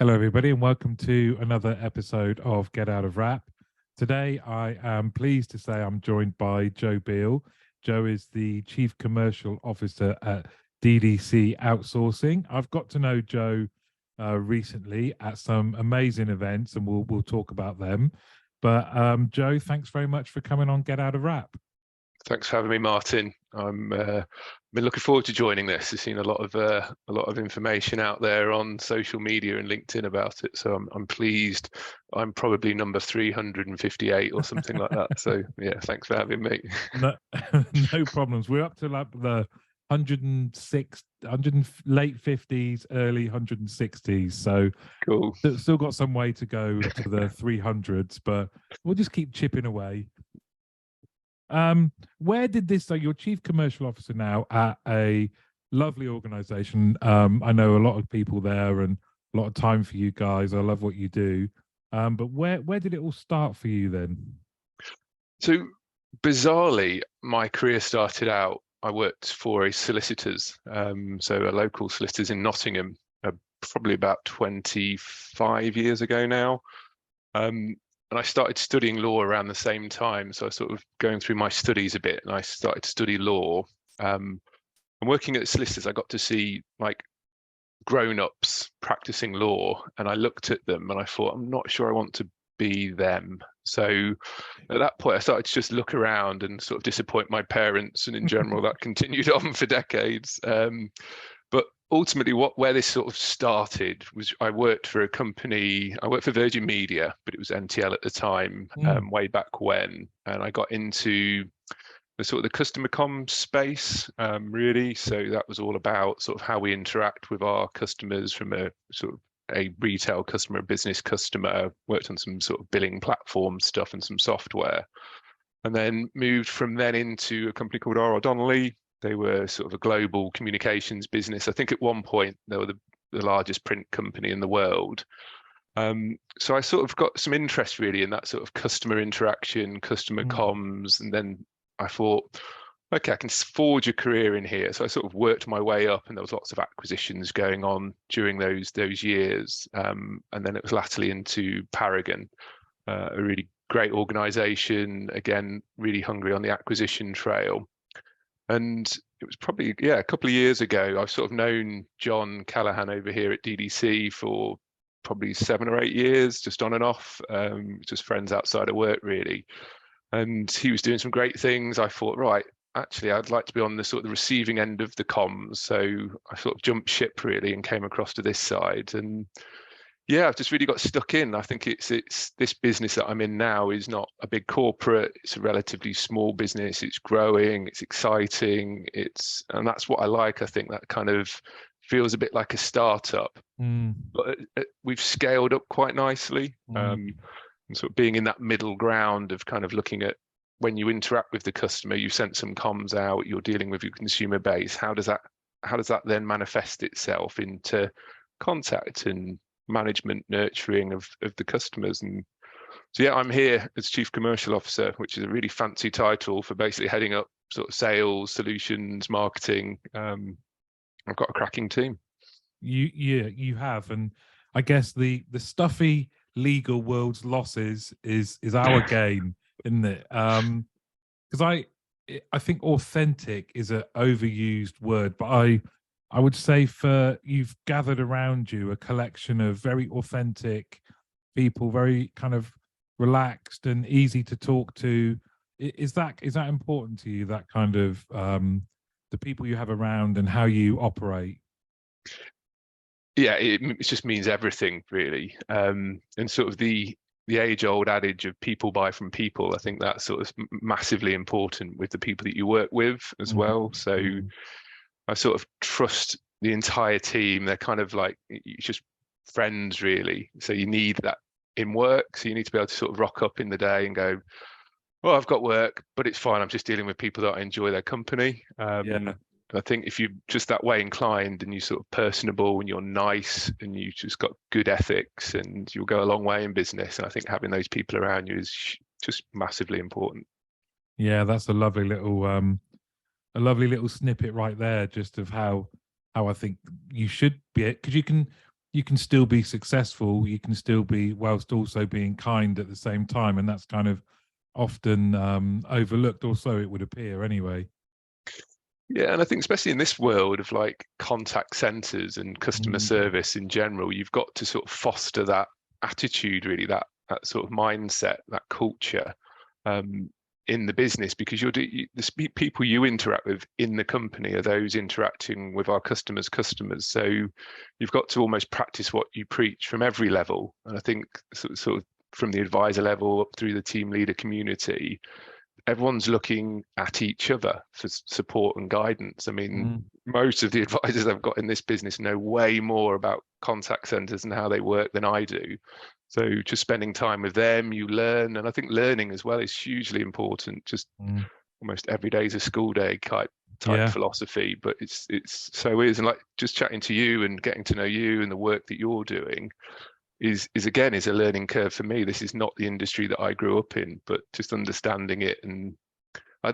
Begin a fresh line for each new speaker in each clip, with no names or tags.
Hello, everybody, and welcome to another episode of Get Out of Rap. Today, I am pleased to say I'm joined by Joe Beal. Joe is the Chief Commercial Officer at DDC Outsourcing. I've got to know Joe recently at some amazing events, and we'll talk about them. But Joe, thanks very much for coming on Get Out of Rap.
Thanks for having me, Martin. I'm been looking forward to joining this. I've seen a lot of information out there on social media and LinkedIn about it, so I'm pleased. I'm probably number 358 or something like that. So yeah, thanks for having me.
No, no problems. We're up to like the 106, late 50s, early 160s. So
Cool.
still got some way to go to the 300s, but we'll just keep chipping away. Where did this, so you're Chief Commercial Officer now at a lovely organization. I know a lot of people there and a lot of time for you guys. I love what you do. But where did it all start for you then?
So bizarrely, my career started out, I worked for a solicitors, so a local solicitors in Nottingham, probably about 25 years ago now. And I started studying law around the same time. So I was sort of going through my studies a bit and I started to study law. And working at solicitors, I got to see like grown-ups practicing law. And I looked at them and I thought, I'm not sure I want to be them. So at that point, I started to just look around and sort of disappoint my parents. And in general, that continued on for decades. But ultimately, where this sort of started was I worked for a company. I worked for Virgin Media, but it was NTL at the time, way back when. And I got into the sort of the customer comms space, really. So that was all about sort of how we interact with our customers from a sort of a retail customer, a business customer. Worked on some sort of billing platform stuff and some software, and then moved from then into a company called R. Donnelly. They were sort of a global communications business. I think at one point they were the largest print company in the world. So I sort of got some interest really in that sort of customer interaction, customer comms, and then I thought, okay, I can forge a career in here. So I sort of worked my way up, and there was lots of acquisitions going on during those years. And then it was latterly into Paragon, a really great organization, again, really hungry on the acquisition trail. And it was probably, a couple of years ago, I've sort of known John Callahan over here at DDC for probably 7 or 8 years, just on and off, just friends outside of work, really. And he was doing some great things. I thought, right, actually, I'd like to be on the sort of the receiving end of the comms. So I sort of jumped ship, really, and came across to this side. And yeah, I've just really got stuck in. I think it's this business that I'm in now is not a big corporate. It's a relatively small business. It's growing. It's exciting. And that's what I like. I think that kind of feels a bit like a startup, but we've scaled up quite nicely. And sort of being in that middle ground of kind of looking at when you interact with the customer, you've sent some comms out, you're dealing with your consumer base. How does that then manifest itself into contact and management, nurturing of the customers? And so yeah, I'm here as Chief Commercial Officer, which is a really fancy title for basically heading up sort of sales, solutions, marketing. I've got a cracking team.
You have, and I guess the stuffy legal world's losses is our game, isn't it? Because I think authentic is an overused word, but I would say you've gathered around you a collection of very authentic people, very kind of relaxed and easy to talk to. Is that important to you, that kind of the people you have around and how you operate?
Yeah, it just means everything, really. And sort of the age-old adage of people buy from people, I think that's sort of massively important with the people that you work with as well. So I sort of trust the entire team. They're kind of like, it's just friends, really. So you need that in work. So you need to be able to sort of rock up in the day and go, well, I've got work, but it's fine. I'm just dealing with people that I enjoy their company. I think if you're just that way inclined and you're sort of personable and you're nice and you just got good ethics, and you'll go a long way in business. And I think having those people around you is just massively important.
Yeah, that's a lovely little snippet right there, just of how I think you should be, because you can you can still be successful, you can still be whilst also being kind at the same time, and that's kind of often overlooked, also it would appear anyway.
Yeah, and I think especially in this world of like contact centers and customer
Mm.
service in general, you've got to sort of foster that attitude, really, that sort of mindset, that culture in the business, because the people you interact with in the company are those interacting with our customers. So you've got to almost practice what you preach from every level. And I think sort of from the advisor level up through the team leader community, everyone's looking at each other for support and guidance. I mean, most of the advisors I've got in this business know way more about contact centers and how they work than I do. So just spending time with them, you learn. And I think learning as well is hugely important. Just almost every day is a school day type
Yeah.
philosophy, but it's so is. And like just chatting to you and getting to know you and the work that you're doing is again is a learning curve for me. This is not the industry that I grew up in, but just understanding it. And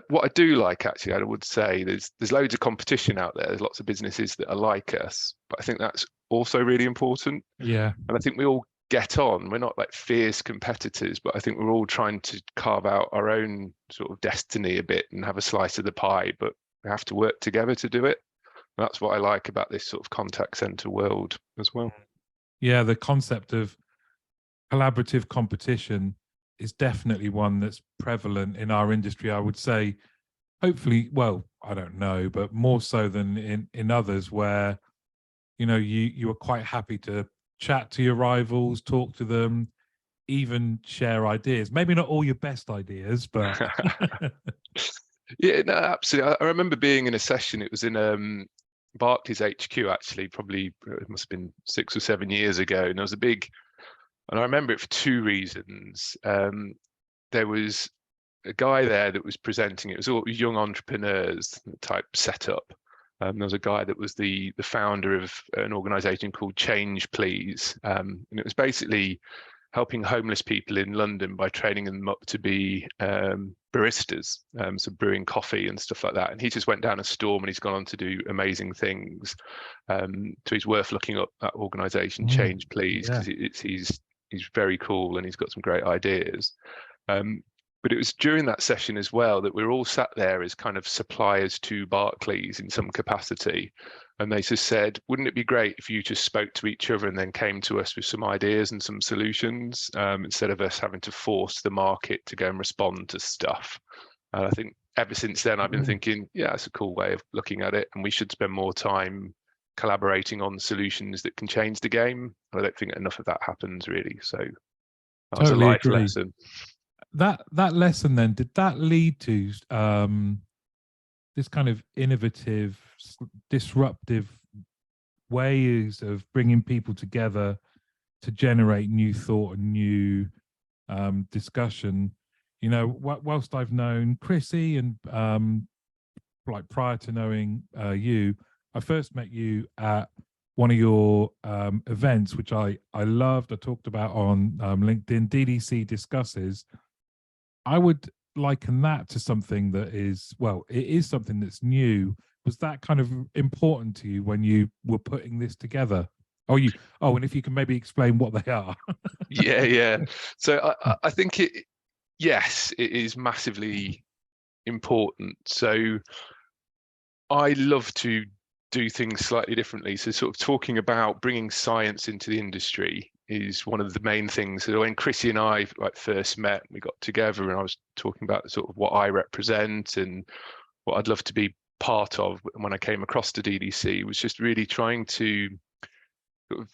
what I do like, actually, I would say there's loads of competition out there. There's lots of businesses that are like us, but I think that's also really important.
Yeah.
And I think we all get on. We're not like fierce competitors, but I think we're all trying to carve out our own sort of destiny a bit and have a slice of the pie, but we have to work together to do it. And that's what I like about this sort of contact center world as well.
Yeah, the concept of collaborative competition is definitely one that's prevalent in our industry, I would say. Hopefully, well, I don't know, but more so than in others, where you are quite happy to chat to your rivals, talk to them, even share ideas. Maybe not all your best ideas, but
Yeah, no, absolutely. I remember being in a session. It was in Barclays HQ, actually. Probably it must have been 6 or 7 years ago, and there was a big. And I remember it for two reasons. There was a guy there that was presenting. It was all young entrepreneurs type setup. There was a guy that was the founder of an organization called Change Please. And it was basically helping homeless people in London by training them up to be baristas, so brewing coffee and stuff like that. And he just went down a storm and he's gone on to do amazing things. So he's worth looking up, that organization, Change Please, because he's very cool and he's got some great ideas. But it was during that session as well that we were all sat there as kind of suppliers to Barclays in some capacity. And they just said, wouldn't it be great if you just spoke to each other and then came to us with some ideas and some solutions, instead of us having to force the market to go and respond to stuff? And I think ever since then, I've been thinking, yeah, that's a cool way of looking at it. And we should spend more time collaborating on solutions that can change the game. I don't think enough of that happens, really. So that was a life lesson.
That lesson then, did that lead to this kind of innovative, disruptive ways of bringing people together to generate new thought and new discussion? Whilst I've known Chrissy and like prior to knowing you, I first met you at one of your events, which I loved. I talked about on LinkedIn, DDC Discusses. I would liken that to something that is, well, it is something that's new. Was that kind of important to you when you were putting this together? And if you can maybe explain what they are.
Yeah. So I think yes, it is massively important. So I love to do things slightly differently. So sort of talking about bringing science into the industry is one of the main things. So when Chrissy and I first met, we got together and I was talking about sort of what I represent and what I'd love to be part of when I came across to DDC, was just really trying to sort of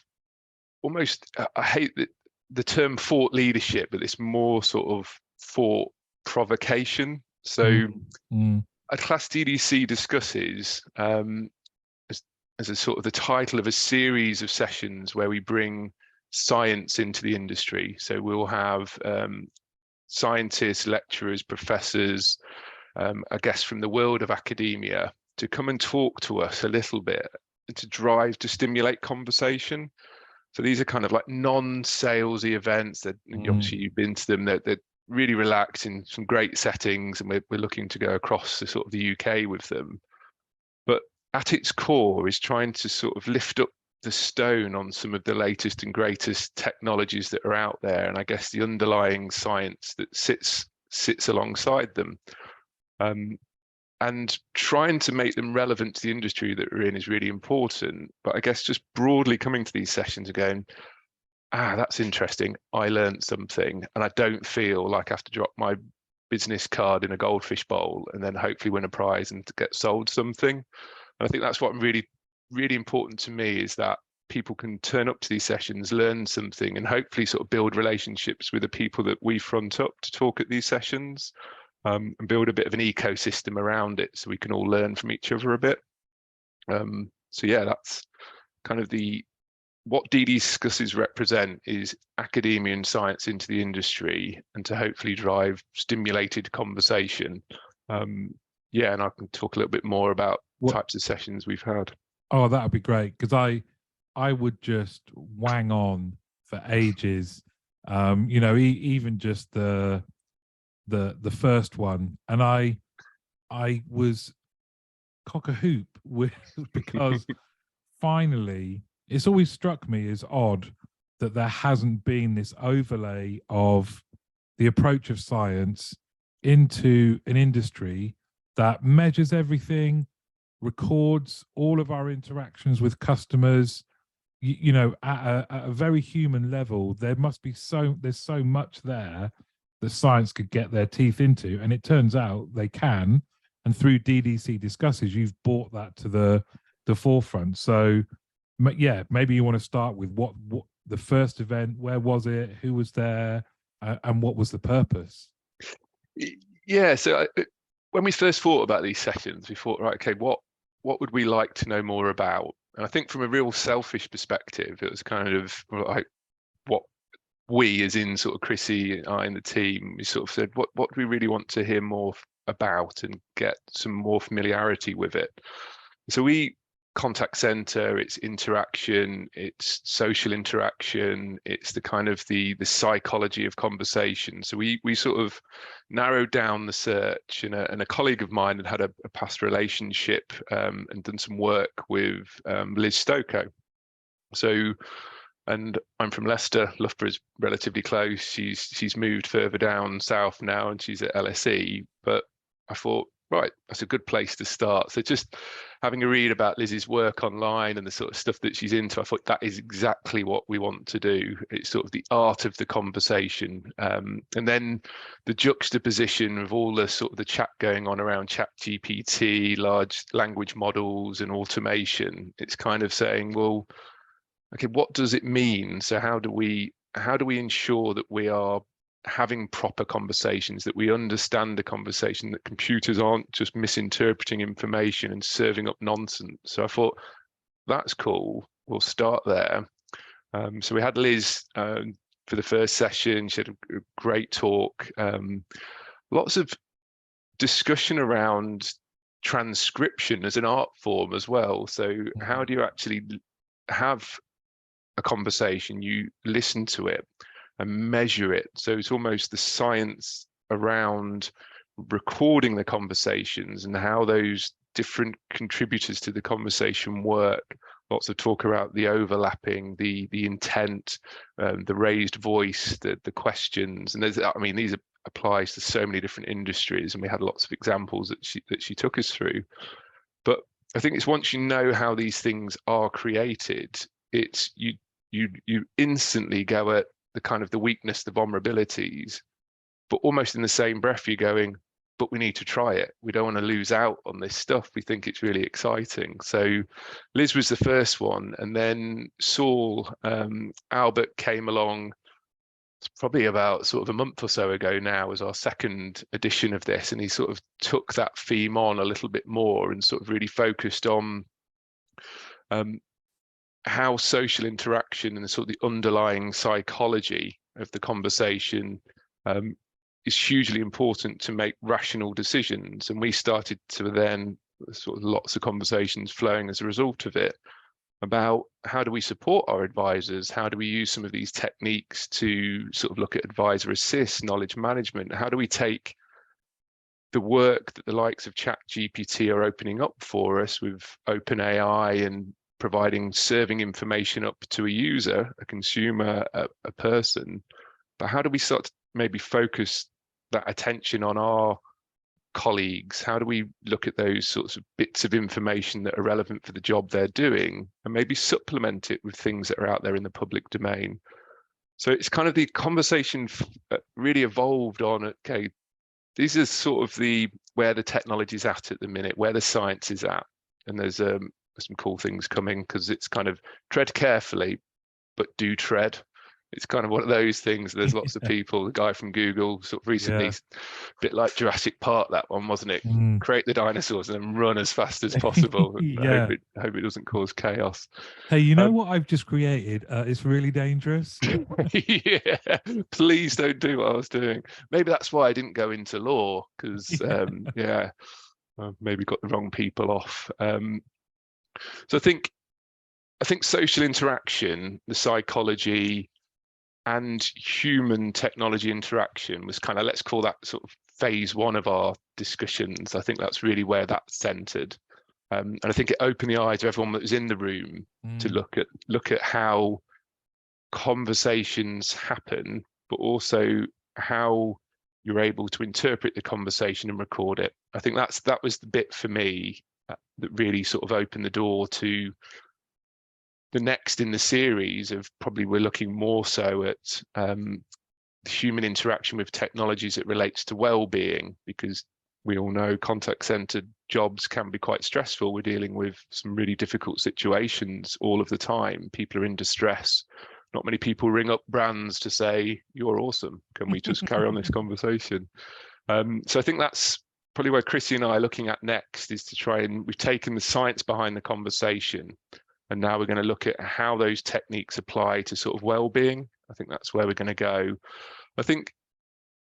almost, I hate the term thought leadership, but it's more sort of thought provocation. So I'd class DDC Discusses as a sort of the title of a series of sessions where we bring science into the industry. So we'll have scientists, lecturers, professors, I guess from the world of academia to come and talk to us a little bit, to stimulate conversation. So these are kind of like non-salesy events that obviously you've been to them, that really relax in some great settings, and we're looking to go across to sort of the UK with them. But at its core is trying to sort of lift up the stone on some of the latest and greatest technologies that are out there, and I guess the underlying science that sits alongside them, and trying to make them relevant to the industry that we're in is really important. But I guess just broadly coming to these sessions and going, that's interesting, I learned something, and I don't feel like I have to drop my business card in a goldfish bowl and then hopefully win a prize and to get sold something. And I think that's what really important to me, is that people can turn up to these sessions, learn something, and hopefully sort of build relationships with the people that we front up to talk at these sessions, and build a bit of an ecosystem around it so we can all learn from each other a bit. So yeah, that's kind of what DDC Discusses represent, is academia and science into the industry, and to hopefully drive stimulated conversation. Yeah, and I can talk a little bit more about types of sessions we've had.
Oh, that would be great, because I would just wang on for ages. You know, even just the first one, and I was cock a hoop with because finally, it's always struck me as odd that there hasn't been this overlay of the approach of science into an industry that measures everything, records all of our interactions with customers. You know, at a very human level, there's so much there that science could get their teeth into, and it turns out they can. And through DDC Discusses, you've brought that to the forefront. So yeah, maybe you want to start with what the first event, where was it, who was there, and what was the purpose?
Yeah, so when we first thought about these sessions, we thought, right, okay, what would we like to know more about? And I think from a real selfish perspective, it was kind of like what we, as in sort of Chrissy and I and the team, we sort of said, what do we really want to hear more about and get some more familiarity with it? So we contact center, it's interaction, it's social interaction, it's the kind of the psychology of conversation. So we sort of narrowed down the search, and a colleague of mine had a past relationship and done some work with Liz Stokoe. So, and I'm from Leicester, Loughborough is relatively close. She's moved further down south now, and she's at LSE. But I thought, right, that's a good place to start. So just having a read about Liz's work online and the sort of stuff that she's into, I thought that is exactly what we want to do. It's sort of the art of the conversation. And then the juxtaposition of all the sort of the chat going on around ChatGPT, large language models and automation. It's kind of saying, well, okay, what does it mean? So how do we ensure that we are having proper conversations, that we understand the conversation, that computers aren't just misinterpreting information and serving up nonsense? So I thought, that's cool, we'll start there. So we had Liz for the first session. She had a great talk, lots of discussion around transcription as an art form as well. So how do you actually have a conversation, you listen to it and measure it? So it's almost the science around recording the conversations and how those different contributors to the conversation work. Lots of talk about the overlapping, the intent, the raised voice, the questions, and these applies to so many different industries, and we had lots of examples that she took us through. But I think it's once you know how these things are created, it's you instantly go at the kind of the weakness, the vulnerabilities, but almost in the same breath you're going, but we need to try it. We don't want to lose out on this stuff. We think it's really exciting. So Liz was the first one, and then Saul Albert came along. It's probably about sort of a month or so ago now, as our second edition of this, and he sort of took that theme on a little bit more and sort of really focused on how social interaction and the sort of the underlying psychology of the conversation is hugely important to make rational decisions. And we started to then sort of lots of conversations flowing as a result of it about how do we support our advisors? How do we use some of these techniques to sort of look at advisor assist, knowledge management? How do we take the work that the likes of ChatGPT are opening up for us with OpenAI and providing, serving information up to a user, a consumer, a person. But how do we start to maybe focus that attention on our colleagues? How do we look at those sorts of bits of information that are relevant for the job they're doing and maybe supplement it with things that are out there in the public domain? So it's kind of the conversation really evolved on, okay, these are sort of where the technology's at the minute, where the science is at. And there's some cool things coming, because it's kind of tread carefully, but do tread. It's kind of one of those things. There's lots of people, the guy from Google sort of recently, a bit like Jurassic Park, that one, wasn't it? Create the dinosaurs and then run as fast as possible.
Yeah.
I hope it doesn't cause chaos.
Hey, you know what I've just created? It's really dangerous.
Yeah, please don't do what I was doing. Maybe that's why I didn't go into law, because I maybe got the wrong people off. So I think social interaction, the psychology, and human technology interaction was kind of, let's call that sort of phase one of our discussions. I think that's really where that centered. And I think it opened the eyes of everyone that was in the room to look at how conversations happen, but also how you're able to interpret the conversation and record it. I think that was the bit for me that really sort of opened the door to the next in the series of, probably we're looking more so at human interaction with technologies that relates to well-being, because we all know contact-centered jobs can be quite stressful. We're dealing with some really difficult situations all of the time. People are in distress. Not many people ring up brands to say, you're awesome, can we just carry on this conversation? So I think that's probably where Chrissy and I are looking at next, is to try, and we've taken the science behind the conversation, and now we're going to look at how those techniques apply to sort of well-being. I think that's where we're going to go. I think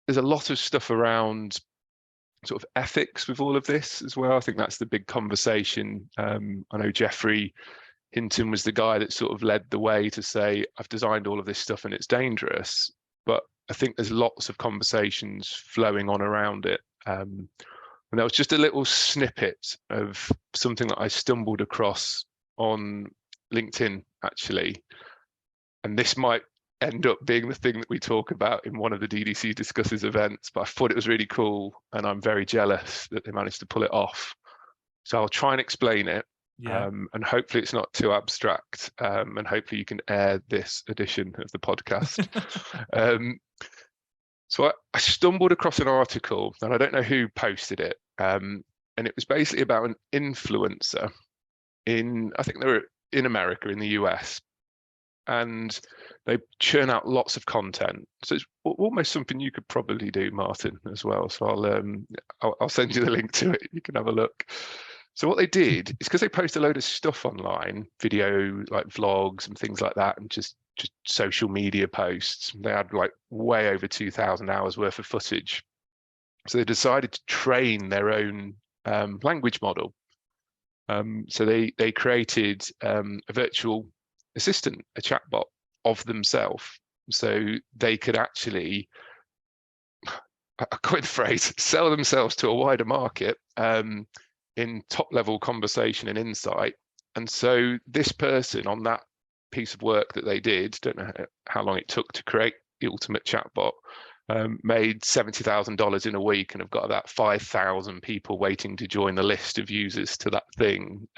there's a lot of stuff around sort of ethics with all of this as well. I think that's the big conversation. I know Jeffrey Hinton was the guy that sort of led the way to say, I've designed all of this stuff and it's dangerous. But I think there's lots of conversations flowing on around it. And that was just a little snippet of something that I stumbled across on LinkedIn, actually. And this might end up being the thing that we talk about in one of the DDC Discusses events, but I thought it was really cool, and I'm very jealous that they managed to pull it off. So I'll try and explain it, and hopefully it's not too abstract, and hopefully you can air this edition of the podcast. So I stumbled across an article, and I don't know who posted it, and it was basically about an influencer I think they were in America, in the US, and they churn out lots of content. So it's almost something you could probably do, Martin, as well. So I'll send you the link to it. You can have a look. So what they did is, because they post a load of stuff online, video like vlogs and things like that, and just social media posts. They had like way over 2,000 hours worth of footage. So they decided to train their own language model. So they created a virtual assistant, a chatbot of themselves, so they could actually, I quite the phrase, sell themselves to a wider market in top-level conversation and insight. And so this person, on that piece of work that they did, don't know how long it took to create the ultimate chatbot, made $70,000 in a week, and have got about 5,000 people waiting to join the list of users to that thing.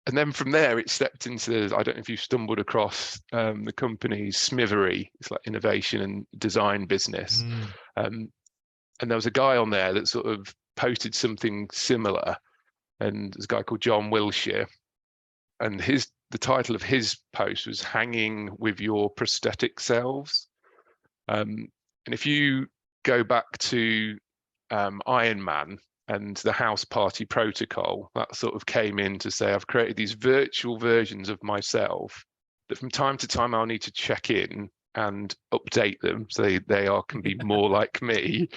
And then from there, it stepped into, I don't know if you've stumbled across the company Smithery. It's like innovation and design business. And there was a guy on there that sort of posted something similar. And there's a guy called John Wilshire. And the title of his post was "Hanging with Your Prosthetic Selves." And if you go back to Iron Man and the house party protocol, that sort of came in to say, I've created these virtual versions of myself that from time to time I'll need to check in and update them so they can be more like me,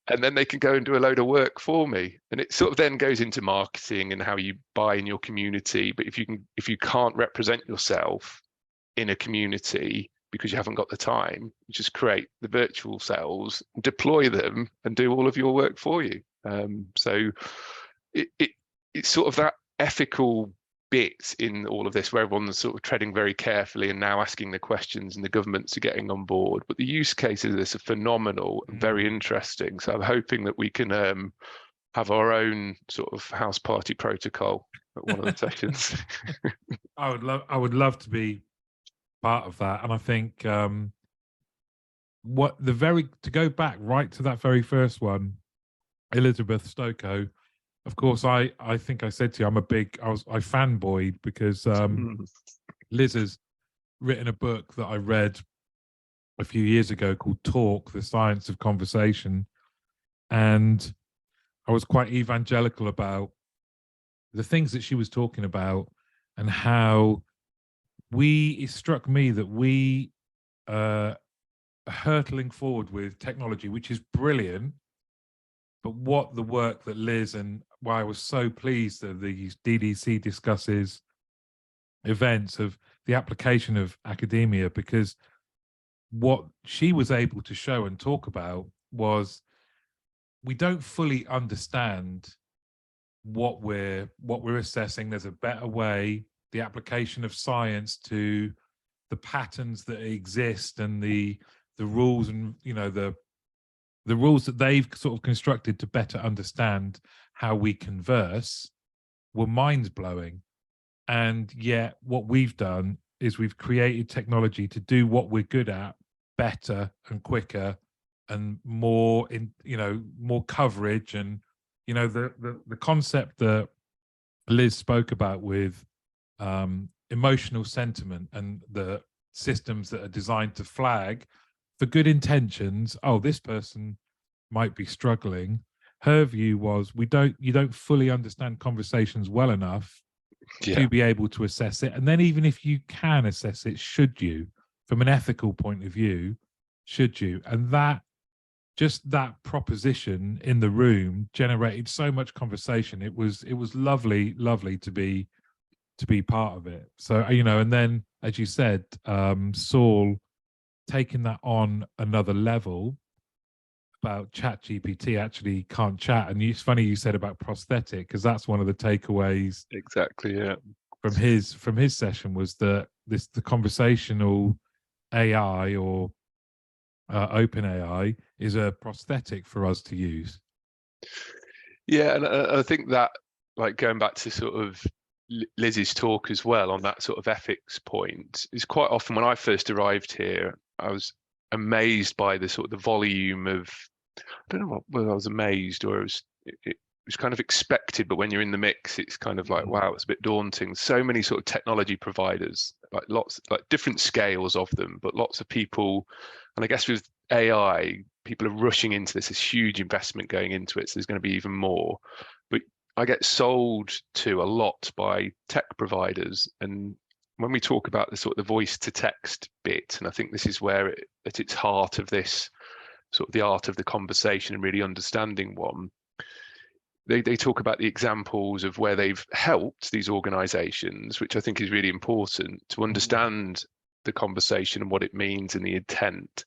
and then they can go and do a load of work for me. And it sort of then goes into marketing and how you buy in your community. But if you can't represent yourself in a community because you haven't got the time, you just create the virtual cells, deploy them, and do all of your work for you. So it's sort of that ethical bit in all of this where everyone's sort of treading very carefully and now asking the questions and the governments are getting on board. But the use cases of this are phenomenal and very interesting. So I'm hoping that we can have our own sort of house party protocol at one of the sessions.
I would love to be part of that. And I think to go back right to that very first one, Elizabeth Stokoe, of course, I think I said to you, I fanboyed because Liz has written a book that I read a few years ago called Talk, The Science of Conversation. And I was quite evangelical about the things that she was talking about and how it struck me that we are hurtling forward with technology, which is brilliant. But what the work that Liz, and why I was so pleased that these DDC Discusses events of the application of academia, because what she was able to show and talk about was we don't fully understand what we're assessing. There's a better way. The application of science to the patterns that exist and the rules, and the rules that they've sort of constructed to better understand how we converse were mind-blowing. And yet what we've done is we've created technology to do what we're good at better and quicker and more more coverage. And the concept that Liz spoke about with emotional sentiment and the systems that are designed to flag for good intentions, oh, this person might be struggling. Her view was you don't fully understand conversations well enough to be able to assess it. And then even if you can assess it, should you, from an ethical point of view, should you? And that proposition in the room generated so much conversation. It was lovely to be part of it. So, and then, as you said, Saul taking that on another level about ChatGPT actually can't chat. And it's funny you said about prosthetic, because that's one of the takeaways
Exactly, yeah,
from his session was that the conversational AI or open AI is a prosthetic for us to use.
Yeah, and I think that, like, going back to sort of Liz's talk as well on that sort of ethics point, is quite often when I first arrived here, I was amazed by the sort of the volume of, I don't know whether I was amazed or it was kind of expected, but when you're in the mix, it's kind of like, wow, it's a bit daunting. So many sort of technology providers, like different scales of them, but lots of people. And I guess with AI, people are rushing into this. There's huge investment going into it, so there's going to be even more. But I get sold to a lot by tech providers, and when we talk about the sort of the voice to text bit, and I think this is where at its heart of this sort of the art of the conversation and really understanding one, they talk about the examples of where they've helped these organizations, which I think is really important to understand the conversation and what it means and the intent.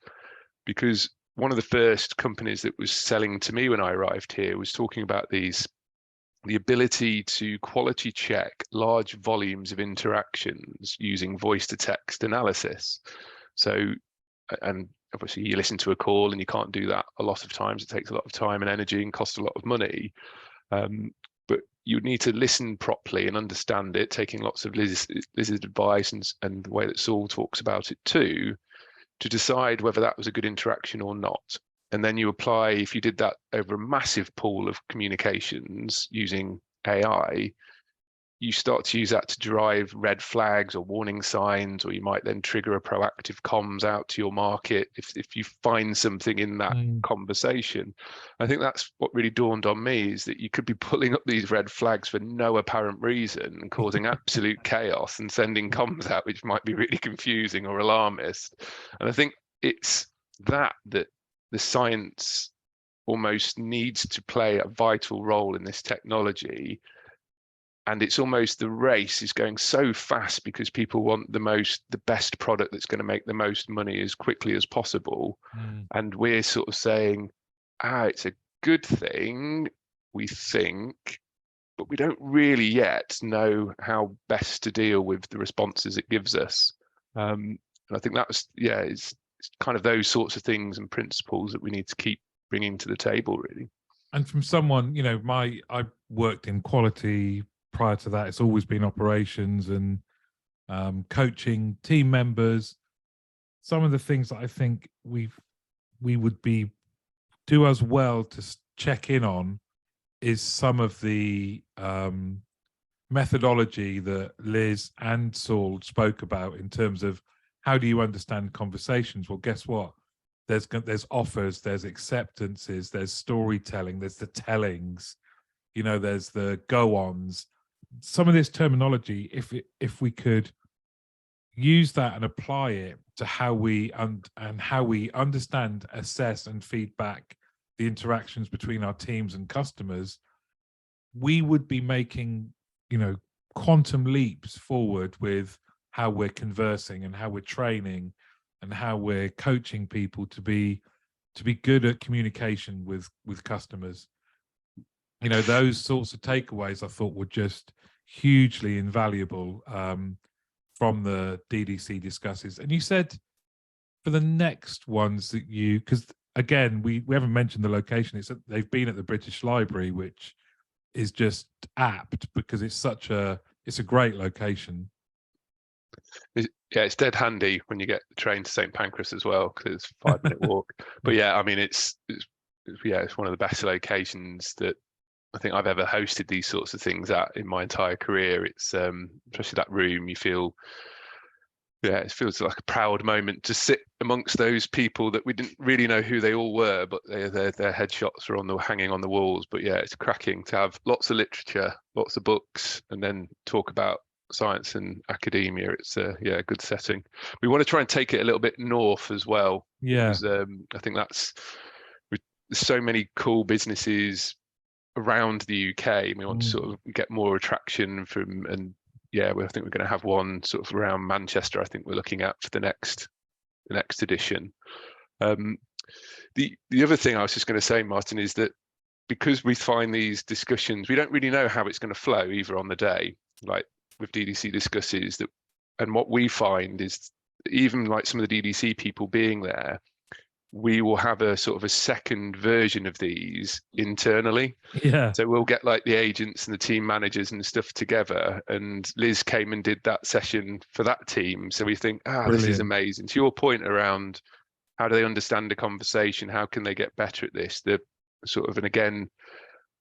Because one of the first companies that was selling to me when I arrived here was talking about the ability to quality check large volumes of interactions using voice to text analysis. So, and obviously you listen to a call and you can't do that a lot of times. It takes a lot of time and energy and costs a lot of money. But you need to listen properly and understand it, taking lots of Liz's advice and the way that Saul talks about it too, to decide whether that was a good interaction or not. And then you apply, if you did that over a massive pool of communications using AI, you start to use that to drive red flags or warning signs, or you might then trigger a proactive comms out to your market if you find something in that conversation. I think that's what really dawned on me, is that you could be pulling up these red flags for no apparent reason and causing absolute chaos and sending comms out, which might be really confusing or alarmist. And I think it's that the science almost needs to play a vital role in this technology. And it's almost the race is going so fast because people want the best product that's going to make the most money as quickly as possible. And we're sort of saying, it's a good thing, we think, but we don't really yet know how best to deal with the responses it gives us. And I think that's, it's kind of those sorts of things and principles that we need to keep bringing to the table, really.
And from someone, I worked in quality prior to that. It's always been operations and coaching team members. Some of the things that I think we would do us well to check in on is some of the methodology that Liz and Saul spoke about in terms of how do you understand conversations. Well, guess what? There's offers, there's acceptances, there's storytelling, there's the tellings, there's the go-ons. Some of this terminology, if we could use that and apply it to how we understand, assess, and feedback the interactions between our teams and customers, we would be making, quantum leaps forward with how we're conversing and how we're training and how we're coaching people to be good at communication with customers. Those sorts of takeaways I thought were just hugely invaluable from the DDC Discusses. And you said for the next ones that because again, we haven't mentioned the location. They've been at the British Library, which is just apt because it's a great location.
It's dead handy when you get the train to St Pancras as well, because it's a 5-minute walk. But yeah, I mean, it's one of the best locations that I think I've ever hosted these sorts of things at in my entire career. It's especially that room, you feel, it feels like a proud moment to sit amongst those people that we didn't really know who they all were, but their headshots are hanging on the walls. But yeah, it's cracking to have lots of literature, lots of books, and then talk about science and academia. It's a good setting. We want to try and take it a little bit north as well.
Yeah,
because, I think there's so many cool businesses around the UK. We want to sort of get more attraction from, and I think we're going to have one sort of around Manchester. I think we're looking at for the next edition. The other thing I was just going to say, Martin, is that because we find these discussions, we don't really know how it's going to flow either on the day, like with DDC Discusses. And what we find is even like some of the DDC people being there, we will have a sort of a second version of these internally.
Yeah.
So we'll get like the agents and the team managers and stuff together. And Liz came and did that session for that team. So we think, this is amazing. To your point around how do they understand the conversation? How can they get better at this? The sort of, and again,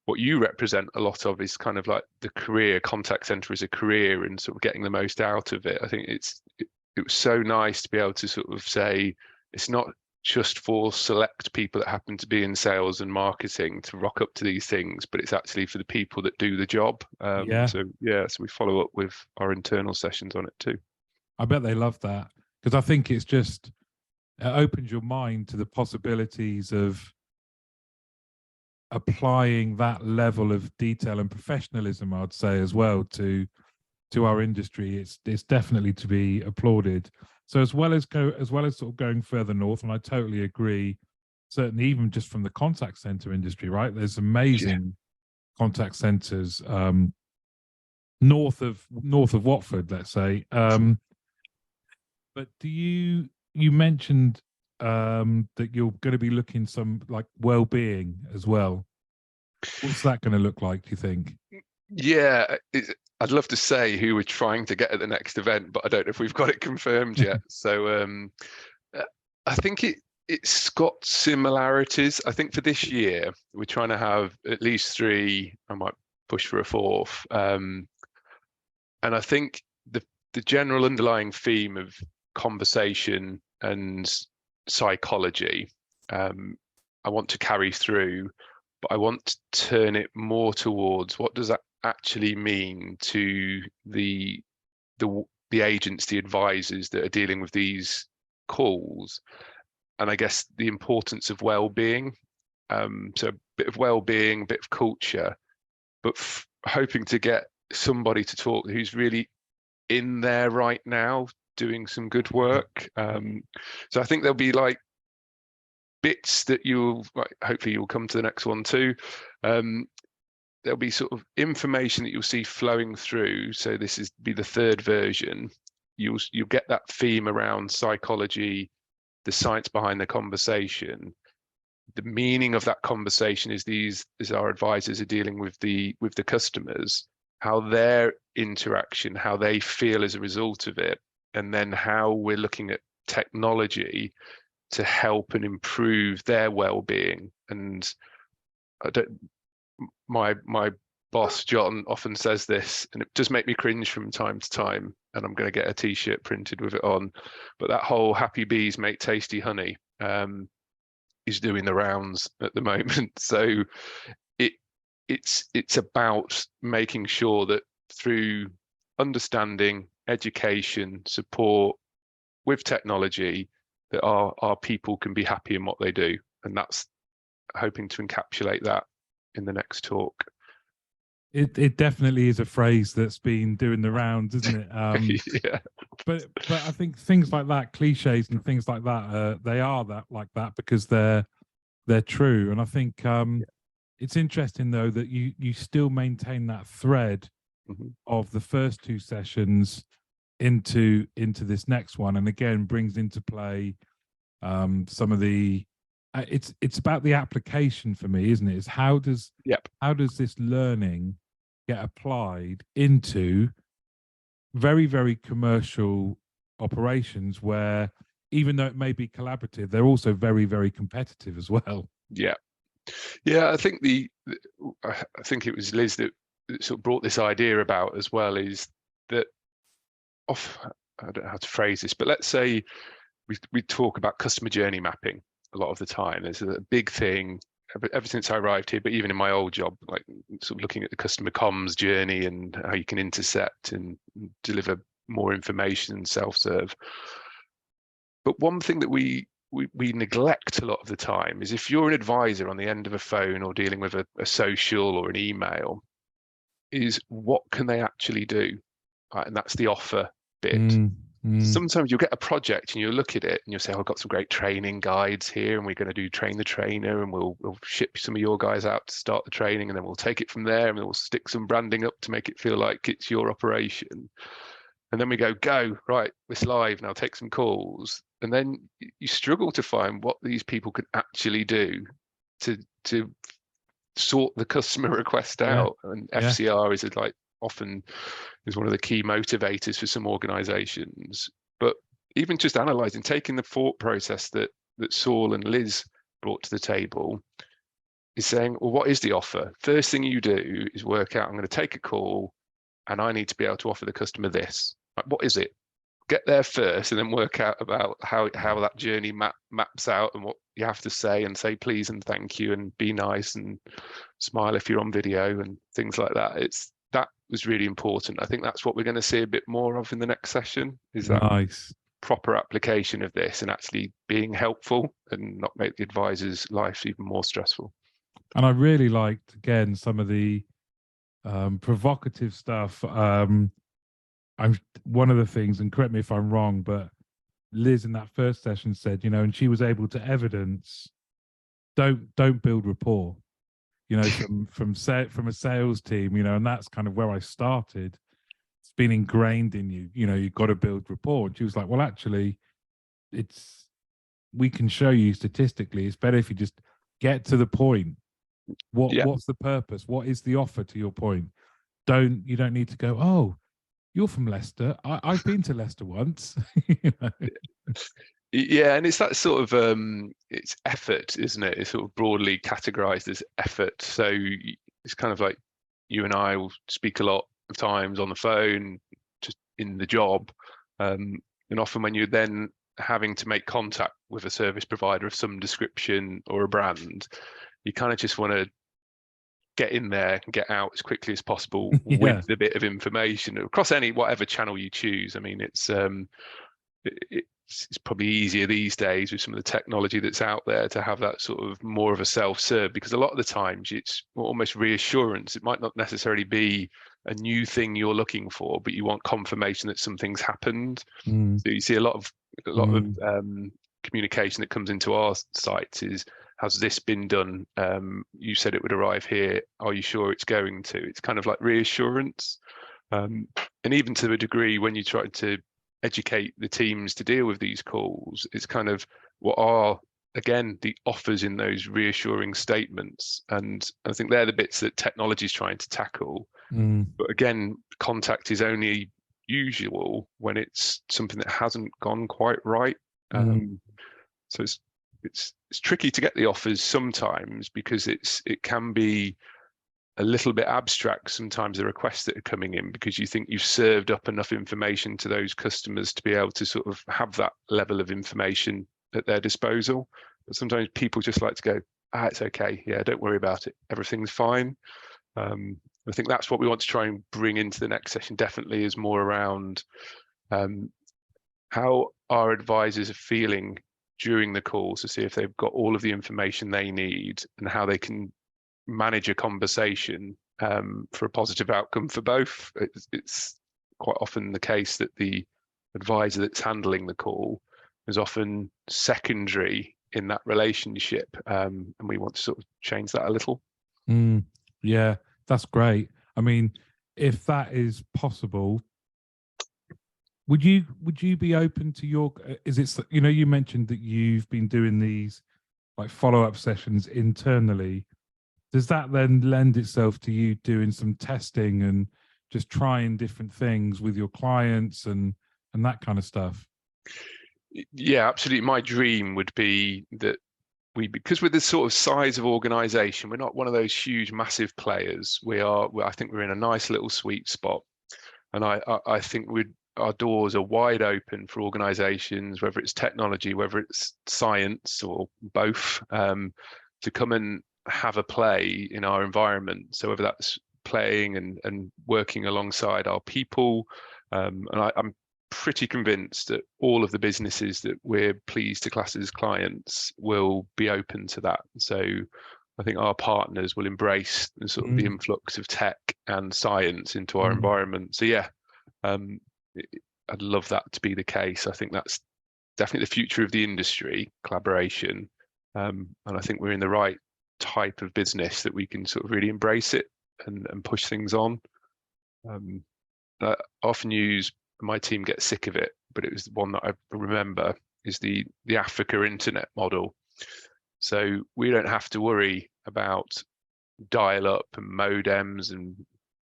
what you represent a lot of is kind of like the career contact center as a career and sort of getting the most out of it. I think it was so nice to be able to sort of say, it's not just for select people that happen to be in sales and marketing to rock up to these things, but it's actually for the people that do the job. So we follow up with our internal sessions on it too.
I bet they love that, because I think it opens your mind to the possibilities of applying that level of detail and professionalism, I'd say, as well to our industry. It's definitely to be applauded. So as well as sort of going further north, and I totally agree, certainly even just from the contact center industry, right? There's amazing contact centers north of Watford, let's say. But you mentioned that you're going to be looking some like well-being as well. What's that going to look like, do you think?
Yeah, I'd love to say who we're trying to get at the next event, but I don't know if we've got it confirmed yet. So I think it's got similarities. I think for this year, we're trying to have at least 3. I might push for a 4th. And I think the general underlying theme of conversation and psychology, I want to carry through, but I want to turn it more towards what does that actually mean to the agents, the advisors that are dealing with these calls, and I guess the importance of well-being. So a bit of well-being, a bit of culture, but hoping to get somebody to talk who's really in there right now doing some good work. So I think there'll be like bits that hopefully you'll come to the next one too. there'll be sort of information that you'll see flowing through. So this is be the third version. You'll get that theme around psychology, the science behind the conversation. The meaning of that conversation is as our advisors are dealing with the customers, how their interaction, how they feel as a result of it, and then how we're looking at technology to help and improve their well-being. And my boss John often says this, and it does make me cringe from time to time, and I'm going to get a t-shirt printed with it on, but that whole happy bees make tasty honey is doing the rounds at the moment. So it's about making sure that through understanding, education, support with technology, that our people can be happy in what they do. And that's hoping to encapsulate that in the next talk.
It definitely is a phrase that's been doing the rounds, isn't it?
Yeah.
But I think things like that, cliches and things like that, they are like that because they're true. And I think it's interesting though that you still maintain that thread of the first two sessions into this next one, and again brings into play some of the. It's about the application for me, isn't it? It's how does this learning get applied into very, very commercial operations where, even though it may be collaborative, they're also very, very competitive as well.
Yeah. I think I think it was Liz that sort of brought this idea about as well, is that I don't know how to phrase this, but let's say we talk about customer journey mapping a lot of the time. There's a big thing ever since I arrived here, but even in my old job, like sort of looking at the customer comms journey and how you can intercept and deliver more information and self-serve. But one thing that we neglect a lot of the time is, if you're an advisor on the end of a phone or dealing with a social or an email, is what can they actually do? Right, and that's the offer bit. Sometimes you'll get a project and you'll look at it and you'll say, oh, I've got some great training guides here, and we're going to do train the trainer, and we'll ship some of your guys out to start the training, and then we'll take it from there, and then we'll stick some branding up to make it feel like it's your operation. And then we go, right, it's live now, take some calls. And then you struggle to find what these people can actually do to sort the customer request out. And FCR is like often is one of the key motivators for some organizations. But even just analyzing, taking the thought process that Saul and Liz brought to the table, is saying, well, what is the offer? First thing you do is work out, I'm going to take a call and I need to be able to offer the customer this. Like, what is it? Get there first, and then work out about how that journey maps out, and what you have to say, and say please and thank you and be nice and smile if you're on video and things like that. That was really important. I think that's what we're going to see a bit more of in the next session, is that
nice
proper application of this and actually being helpful and not make the advisor's life even more stressful.
And I really liked, again, some of the provocative stuff. I'm one of the things, and correct me if I'm wrong, but Liz in that first session said, and she was able to evidence, don't build rapport, from a sales team, and that's kind of where I started. It's been ingrained in you, you've got to build rapport. And she was like, well, actually, we can show you statistically, it's better if you just get to the point. What's the purpose? What is the offer, to your point? You don't need to go, oh, you're from Leicester. I've been to Leicester once.
Yeah, and it's that sort of it's effort, isn't it? It's sort of broadly categorized as effort. So it's kind of like you and I will speak a lot of times on the phone, just in the job, and often when you're then having to make contact with a service provider of some description or a brand, you kind of just want to get in there and get out as quickly as possible with a bit of information across whatever channel you choose. I mean, it's probably easier these days with some of the technology that's out there to have that sort of more of a self-serve, because a lot of the times it's almost reassurance. It might not necessarily be a new thing you're looking for, but you want confirmation that something's happened. So you see a lot of communication that comes into our sites is, has this been done? You said it would arrive here. Are you sure it's going to? It's kind of like reassurance. And even to a degree, when you try to educate the teams to deal with these calls, it's kind of what are, again, the offers in those reassuring statements. And I think they're the bits that technology is trying to tackle. But again, contact is only usual when it's something that hasn't gone quite right. So it's tricky to get the offers sometimes, because it can be a little bit abstract sometimes, the requests that are coming in, because you think you've served up enough information to those customers to be able to sort of have that level of information at their disposal. But sometimes people just like to go, it's okay, yeah, don't worry about it, everything's fine. I think that's what we want to try and bring into the next session, definitely, is more around how our advisors are feeling during the calls, to see if they've got all of the information they need and how they can manage a conversation for a positive outcome for both. It's quite often the case that the advisor that's handling the call is often secondary in that relationship, and we want to sort of change that a little.
Yeah, that's great. I mean, if that is possible, would you be open to your, is it, you know, you mentioned that you've been doing these like follow-up sessions internally. Does that then lend itself to you doing some testing and just trying different things with your clients and that kind of stuff?
Yeah, absolutely. My dream would be that because we're the sort of size of organization, we're not one of those huge, massive players. I think we're in a nice little sweet spot. And I think our doors are wide open for organizations, whether it's technology, whether it's science, or both, to come and have a play in our environment. So whether that's playing and working alongside our people, and I'm pretty convinced that all of the businesses that we're pleased to class as clients will be open to that. So I think our partners will embrace the sort of the influx of tech and science into our environment. So yeah, I'd love that to be the case. I think that's definitely the future of the industry, collaboration. And I think we're in the right type of business that we can sort of really embrace it and push things on. I often use, my team gets sick of it, but it was the one that I remember, is the Africa internet model. So we don't have to worry about dial-up and modems and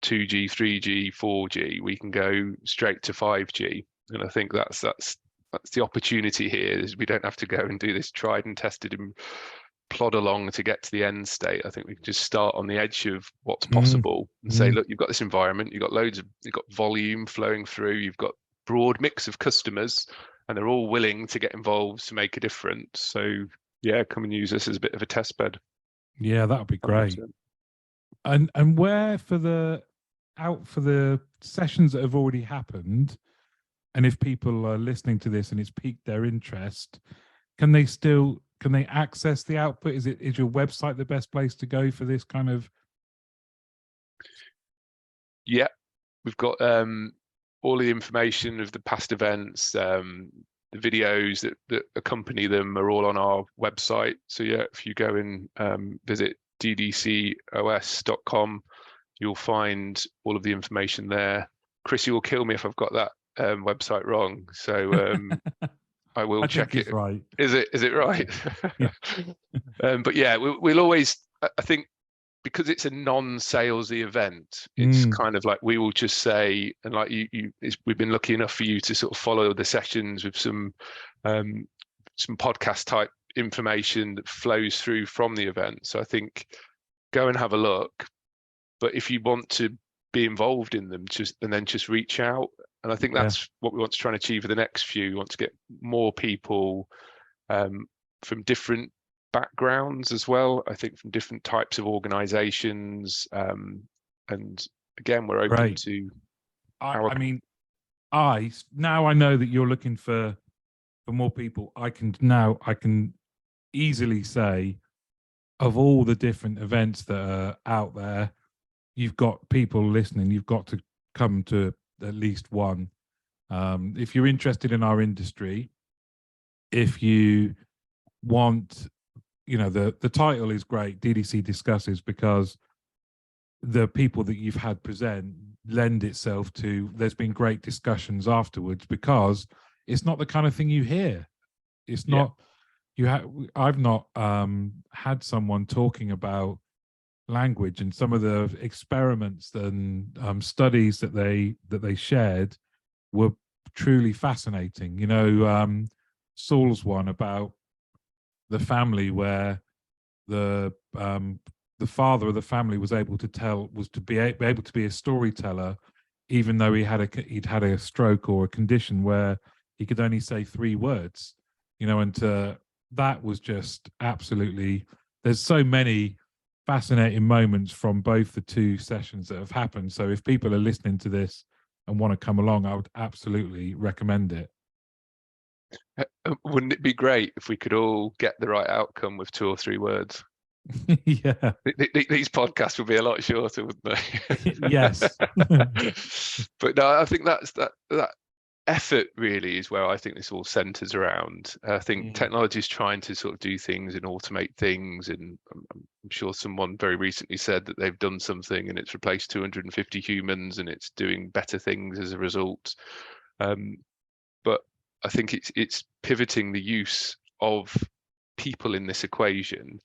2G, 3G, 4G. We can go straight to 5G, and I think that's the opportunity here, is we don't have to go and do this tried and tested and plod along to get to the end state. I think we can just start on the edge of what's possible and say, look, you've got this environment, you've got volume flowing through, you've got broad mix of customers, and they're all willing to get involved to make a difference. So yeah, come and use this as a bit of a test bed.
Yeah, that would be great. And where for the sessions that have already happened, and if people are listening to this and it's piqued their interest, can they access the output? Is your website the best place to go for this kind of?
Yeah, we've got all the information of the past events, the videos that accompany them are all on our website. So yeah, if you go and visit ddcos.com, you'll find all of the information there. Chrissy will kill me if I've got that website wrong. So I will check it.
Right.
Is it right?
Yeah.
But yeah, we'll always, I think, because it's a non-salesy event, it's kind of like we will just say, and like we've been lucky enough for you to sort of follow the sessions with some podcast type information that flows through from the event. So I think go and have a look, but if you want to be involved in them, just reach out. And I think that's what we want to try and achieve for the next few. We want to get more people from different backgrounds as well. I think from different types of organizations. And again, we're open to.
I mean, now I know that you're looking for more people. I can easily say, of all the different events that are out there, you've got people listening. You've got to come to at least one. If you're interested in our industry, if you want, the title is great, DDC Discusses, because the people that you've had present lend itself to, there's been great discussions afterwards, because it's not the kind of thing you hear. It's not, I've not had someone talking about language, and some of the experiments and studies that they shared were truly fascinating. Saul's one about the family where the father of the family was able to be able to be a storyteller, even though he'd had a stroke or a condition where he could only say 3 words, and that was just absolutely, there's so many fascinating moments from both the 2 sessions that have happened. So if people are listening to this and want to come along, I would absolutely recommend it.
Wouldn't it be great if we could all get the right outcome with 2 or 3 words?
Yeah.
These podcasts would be a lot shorter, wouldn't they?
Yes.
But no, I think that effort really is where I think this all centers around. I think technology is trying to sort of do things and automate things, and I'm sure someone very recently said that they've done something and it's replaced 250 humans and it's doing better things as a result. But I think it's pivoting the use of people in this equation,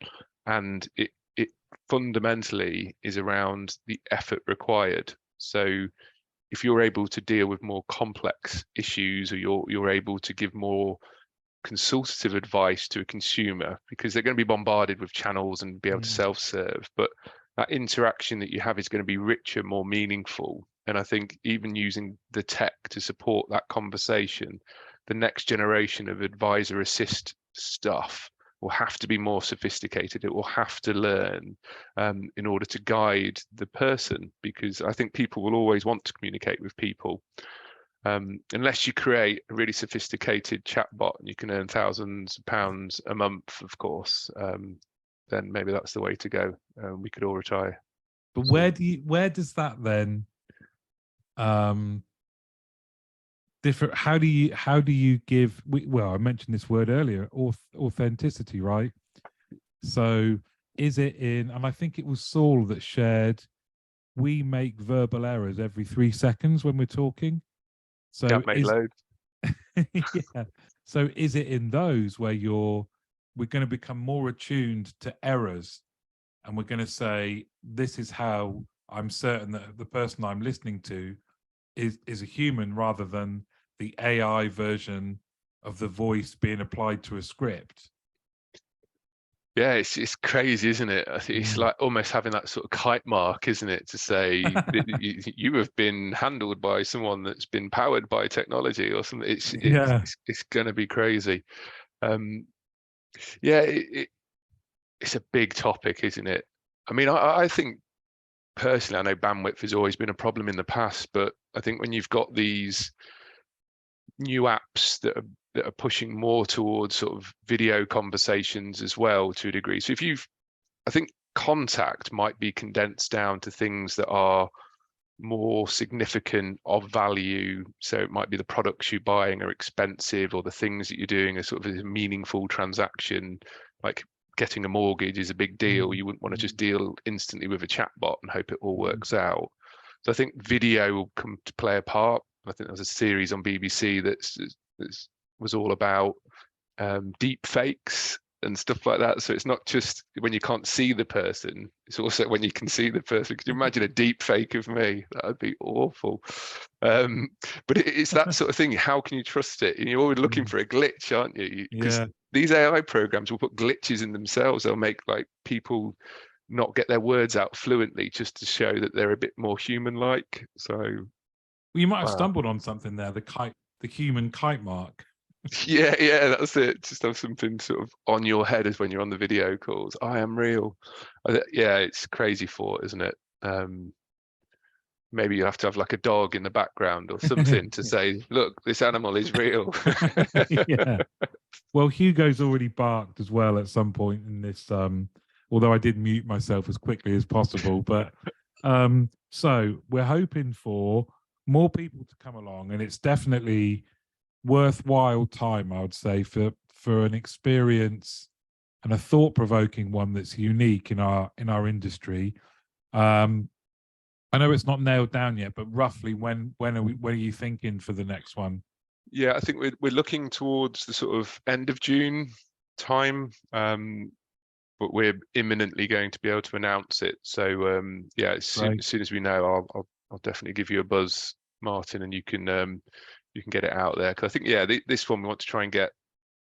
and it fundamentally is around the effort required. So if you're able to deal with more complex issues, or you're able to give more consultative advice to a consumer, because they're going to be bombarded with channels and be able to self-serve, but that interaction that you have is going to be richer, more meaningful. And I think even using the tech to support that conversation, the next generation of advisor assist stuff will have to be more sophisticated. It will have to learn in order to guide the person, because I think people will always want to communicate with people. Unless you create a really sophisticated chatbot and you can earn thousands of pounds a month, of course, then maybe that's the way to go. We could all retire.
But where does that then different? How do you give? Well, I mentioned this word earlier, authenticity, right? So is it in? And I think it was Saul that shared, we make verbal errors every 3 seconds when we're talking. So
can't make loads.
Yeah. So is it in those where we're going to become more attuned to errors, and we're going to say, this is how I'm certain that the person I'm listening to is a human, rather than the AI version of the voice being applied to a script?
Yeah, it's crazy, isn't it? I think it's like almost having that sort of kite mark, isn't it, to say you have been handled by someone that's been powered by technology or something. It's going to be crazy. Yeah, it's a big topic, isn't it? I mean, I think personally, I know bandwidth has always been a problem in the past, but I think when you've got these new apps that are pushing more towards sort of video conversations as well, to a degree. So I think contact might be condensed down to things that are more significant, of value. So it might be the products you're buying are expensive, or the things that you're doing are sort of a meaningful transaction, like getting a mortgage is a big deal. You wouldn't want to just deal instantly with a chatbot and hope it all works out. So I think video will come to play a part. I think there was a series on BBC that was all about deep fakes and stuff like that. So it's not just when you can't see the person, it's also when you can see the person. Could you imagine a deep fake of me? That would be awful. But it's that sort of thing. How can you trust it? And you're always looking for a glitch, aren't you? Because these AI programs will put glitches in themselves. They'll make like people not get their words out fluently just to show that they're a bit more human-like. So
you might have stumbled on something there, the human kite mark.
Yeah, that's it. Just have something sort of on your head as when you're on the video calls. I am real. Yeah, it's crazy thought, isn't it? Maybe you have to have like a dog in the background or something to say, look, this animal is real.
Yeah. Well, Hugo's already barked as well at some point in this, although I did mute myself as quickly as possible. But so we're hoping for more people to come along, and it's definitely worthwhile time, I would say, for an experience and a thought-provoking one that's unique in our industry. I know it's not nailed down yet, but roughly when are you thinking for the next one?
Yeah, I think we're looking towards the sort of end of June time, but we're imminently going to be able to announce it. So yeah, as soon as we know, I'll definitely give you a buzz, Martin, and you can get it out there. Because I think, yeah, this one we want to try and get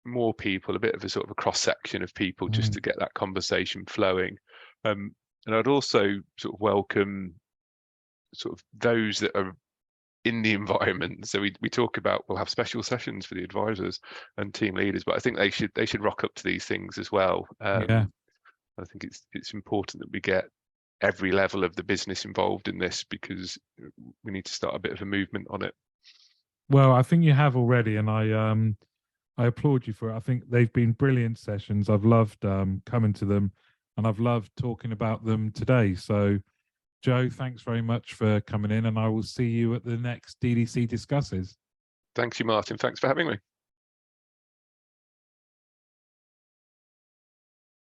more people, a bit of a sort of a cross section of people, just to get that conversation flowing. And I'd also sort of welcome sort of those that are in the environment. So we talk about, we'll have special sessions for the advisors and team leaders, but I think they should rock up to these things as well.
Yeah.
I think it's important that we get every level of the business involved in this, because we need to start a bit of a movement on it.
Well, I think you have already, and I applaud you for it. I think they've been brilliant sessions. I've loved coming to them, and I've loved talking about them today. So, Joe, thanks very much for coming in, and I will see you at the next DDC Discusses.
Thank you, Martin. Thanks for having me.